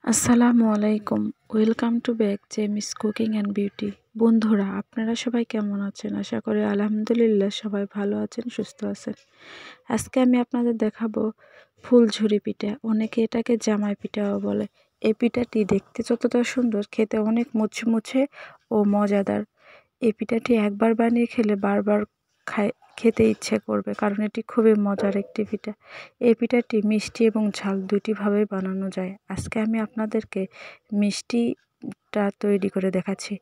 আসসালামু আলাইকুম। Welcome to back Jemi's cooking and beauty. বন্ধুরা, আপনারা সবাই কেমন আছেন? আশা করি আলহামদুলিল্লাহ সবাই ভালো আছেন, সুস্থ আছেন। আজকে আমি আপনাদের দেখাবো ফুলঝুরি পিঠা। অনেকে এটাকে জামাই পিঠাও বলে। এই পিঠাটি দেখতে যতটা সুন্দর, খেতে অনেক মুচমুচে ও মজাদার। এই পিঠাটি একবার বানিয়ে খেলে বারবার খেতে ইচ্ছে করবে, কারণ এটি খুবই মজার একটি পিঠা। এই পিঠাটি মিষ্টি এবং ঝাল দুইটিভাবেই বানানো যায়। আজকে আমি আপনাদেরকে মিষ্টিটা তৈরি করে দেখাচ্ছি।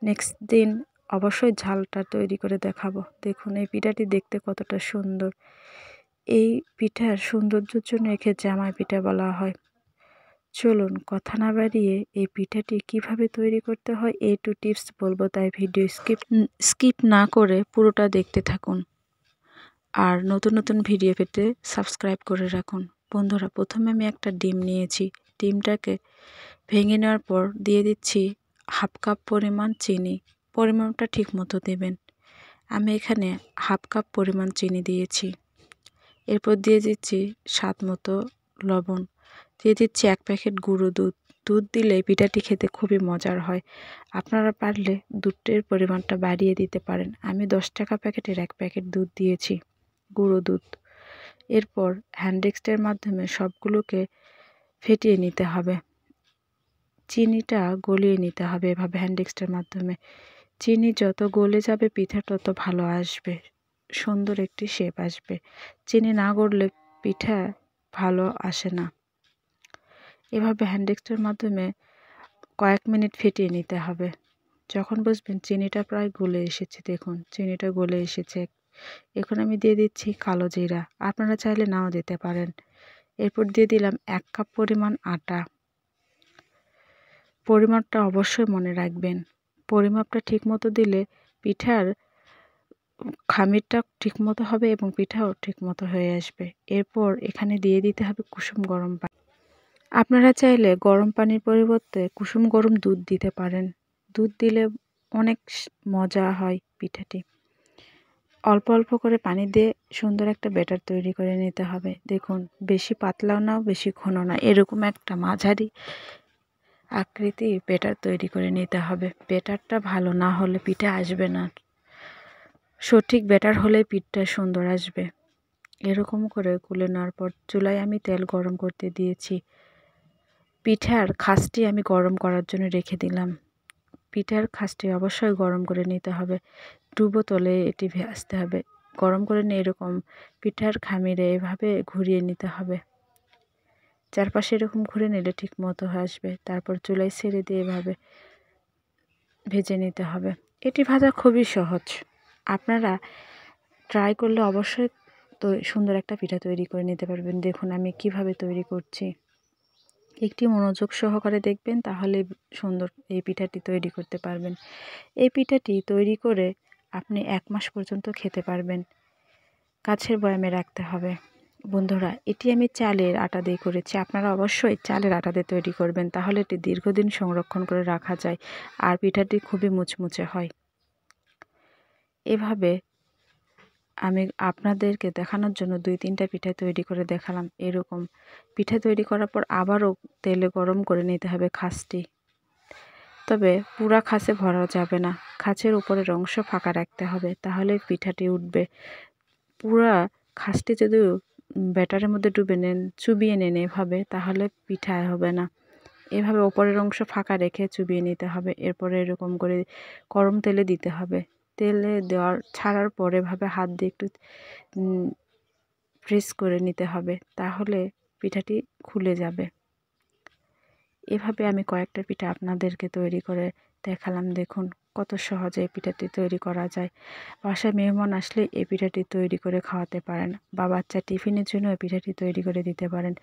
নেক্সট দিন অবশ্যই ঝালটা তৈরি করে দেখাবো। দেখুন এই পিঠাটি দেখতে কতটা সুন্দর। এই পিঠার সৌন্দর্যের জন্য একে জামাই পিঠা বলা হয়। চলুন কথা না বাড়িয়ে এই পিঠাটি কিভাবে তৈরি করতে হয় টু টিপস বলবো, তাই ভিডিও স্কিপ না করে পুরোটা দেখতে থাকুন। আর নতুন নতুন ভিডিও পেতে সাবস্ক্রাইব করে রাখুন। বন্ধুরা, প্রথমে আমি একটা ডিম নিয়েছি। ডিমটাকে ভেঙে নেওয়ার পর দিয়ে দিচ্ছি হাফ কাপ পরিমাণ চিনি। পরিমাণটা ঠিক মতো দেবেন। আমি এখানে হাফ কাপ পরিমাণ চিনি দিয়েছি। এরপর দিয়ে দিচ্ছি স্বাদ মতো লবণ। দিয়ে দিচ্ছি 1 প্যাকেট গুঁড়ো দুধ। দুধ দিলে পিঠাটি খেতে খুবই মজার হয়। আপনারা পারলে দুধের পরিমাণটা বাড়িয়ে দিতে পারেন। আমি 10 টাকা প্যাকেটের 1 প্যাকেট দুধ দিয়েছি, গুঁড়ো দুধ। এরপর হ্যান্ড এক্সটের মাধ্যমে সবগুলোকে ফেটিয়ে নিতে হবে। চিনিটা গলিয়ে নিতে হবে এভাবে হ্যান্ড এক্সটের মাধ্যমে। চিনি যত গলে যাবে পিঠা তত ভালো আসবে, সুন্দর একটি শেপ আসবে। চিনি না গললে পিঠা ভালো আসে না। এভাবে হ্যান্ড এক্সটের মাধ্যমে কয়েক মিনিট ফেটিয়ে নিতে হবে। যখন বুঝবেন চিনিটা প্রায় গলে এসেছে, দেখুন চিনিটা গলে এসেছে। এখন আমি দিয়ে দিচ্ছি কালো জিরা। আপনারা চাইলে নাও দিতে পারেন। এরপর দিয়ে দিলাম 1 কাপ পরিমাণ আটা। পরিমাপটা অবশ্যই মনে রাখবেন। পরিমাপটা ঠিকমতো দিলে পিঠার খামিরটা ঠিকমতো হবে এবং পিঠাও ঠিকমতো হয়ে আসবে। এরপর এখানে দিয়ে দিতে হবে কুসুম গরম পানি। আপনারা চাইলে গরম পানির পরিবর্তে কুসুম গরম দুধ দিতে পারেন। দুধ দিলে অনেক মজা হয় পিঠাটি। অল্প অল্প করে পানি দিয়ে সুন্দর একটা ব্যাটার তৈরি করে নিতে হবে। দেখুন বেশি পাতলাও না, বেশি ঘন না, এরকম একটা মাঝারি আকৃতি ব্যাটার তৈরি করে নিতে হবে। ব্যাটারটা ভালো না হলে পিঠা আসবে না। সঠিক ব্যাটার হলে পিঠটা সুন্দর আসবে। এরকম করে গুলে নেওয়ার পর চুলায় আমি তেল গরম করতে দিয়েছি। পিঠার খাসটি আমি গরম করার জন্য রেখে দিলাম। পিঠার খাসটি অবশ্যই গরম করে নিতে হবে। ডুবো তলে এটি ভাজতে হবে। গরম করে নিয়ে এরকম পিঠার খামিরে এভাবে ঘুরিয়ে নিতে হবে। চারপাশে এরকম ঘুরে নিলে ঠিক মতো আসবে। তারপর চুলায় ছেড়ে দিয়ে এভাবে ভেজে নিতে হবে। এটি ভাজা খুবই সহজ। আপনারা ট্রাই করলে অবশ্যই সুন্দর একটা পিঠা তৈরি করে নিতে পারবেন। দেখুন আমি কিভাবে তৈরি করছি। একটি মনোযোগ সহকারে দেখবেন, তাহলে সুন্দর এই পিঠাটি তৈরি করতে পারবেন। এই পিঠাটি তৈরি করে আপনি 1 মাস পর্যন্ত খেতে পারবেন। কাছের বয়ামে রাখতে হবে। বন্ধুরা, এটি আমি চালের আটা দিয়ে করেছি। আপনারা অবশ্যই চালের আটা দিয়ে তৈরি করবেন, তাহলে এটি দীর্ঘদিন সংরক্ষণ করে রাখা যায় আর পিঠাটি খুবই মুচমুচে হয়। এভাবে আমি আপনাদেরকে দেখানোর জন্য 2-3টা পিঠা তৈরি করে দেখালাম। এরকম পিঠা তৈরি করার পর আবারও তেলে গরম করে নিতে হবে খাসটি। তবে পুরা খাসে ভরা যাবে না, খাসের উপরের অংশ ফাঁকা রাখতে হবে, তাহলে পিঠাটি উঠবে। পুরা খাসটি যদি ব্যাটারের মধ্যে চুবিয়ে নেন এভাবে, তাহলে পিঠা হবে না। এভাবে ওপরের অংশ ফাঁকা রেখে চুবিয়ে নিতে হবে। এরপরে এরকম করে গরম তেলে দিতে হবে। তেলে ছাড়ার পরে এভাবে হাত দিয়ে একটু প্রেস করে নিতে হবে, তাহলে পিঠাটি খুলে যাবে। এভাবে আমি কয়েকটা পিঠা আপনাদেরকে তৈরি করে দেখালাম। দেখুন কত সহজে এই পিঠাটি তৈরি করা যায়। বাসায় মেহমান আসলে এই পিঠাটি তৈরি করে খাওয়াতে পারেন, বা বাচ্চা টিফিনের জন্য এই পিঠাটি তৈরি করে দিতে পারেন।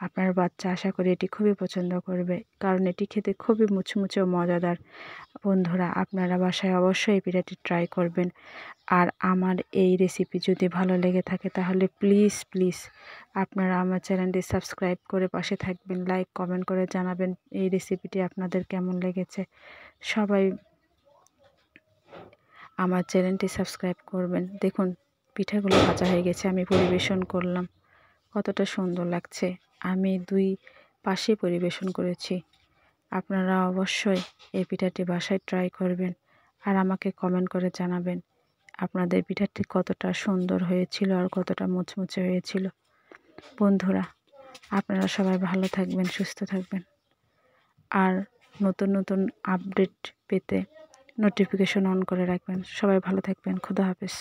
আপনার বাচ্চা আশা করি এটি খুবই পছন্দ করবে, কারণ এটি খেতে খুবই মুচমুচে ও মজাদার। বন্ধুরা, আপনারা বাসায় অবশ্যই এই পিঠাটি ট্রাই করবেন। আর আমার এই রেসিপি যদি ভালো লেগে থাকে তাহলে প্লিজ আপনারা আমার চ্যানেলটি সাবস্ক্রাইব করে পাশে থাকবেন, লাইক কমেন্ট করে জানাবেন এই রেসিপিটি আপনাদের কেমন লেগেছে। সবাই আমার চ্যানেলটি সাবস্ক্রাইব করবেন। দেখুন পিঠাগুলো ভাজা হয়ে গেছে, আমি পরিবেশন করলাম, কতটা সুন্দর লাগছে। আমি 2 পাশে পরিবেশন করেছি। আপনারা অবশ্যই এই পিঠাটি বাসায় ট্রাই করবেন আর আমাকে কমেন্ট করে জানাবেন আপনাদের পিঠাটি কতটা সুন্দর হয়েছিল আর কতটা মুচমুচে হয়েছিল। বন্ধুরা, আপনারা সবাই ভালো থাকবেন, সুস্থ থাকবেন আর নতুন নতুন আপডেট পেতে নোটিফিকেশন অন করে রাখবেন। সবাই ভালো থাকবেন। খোদা হাফেজ।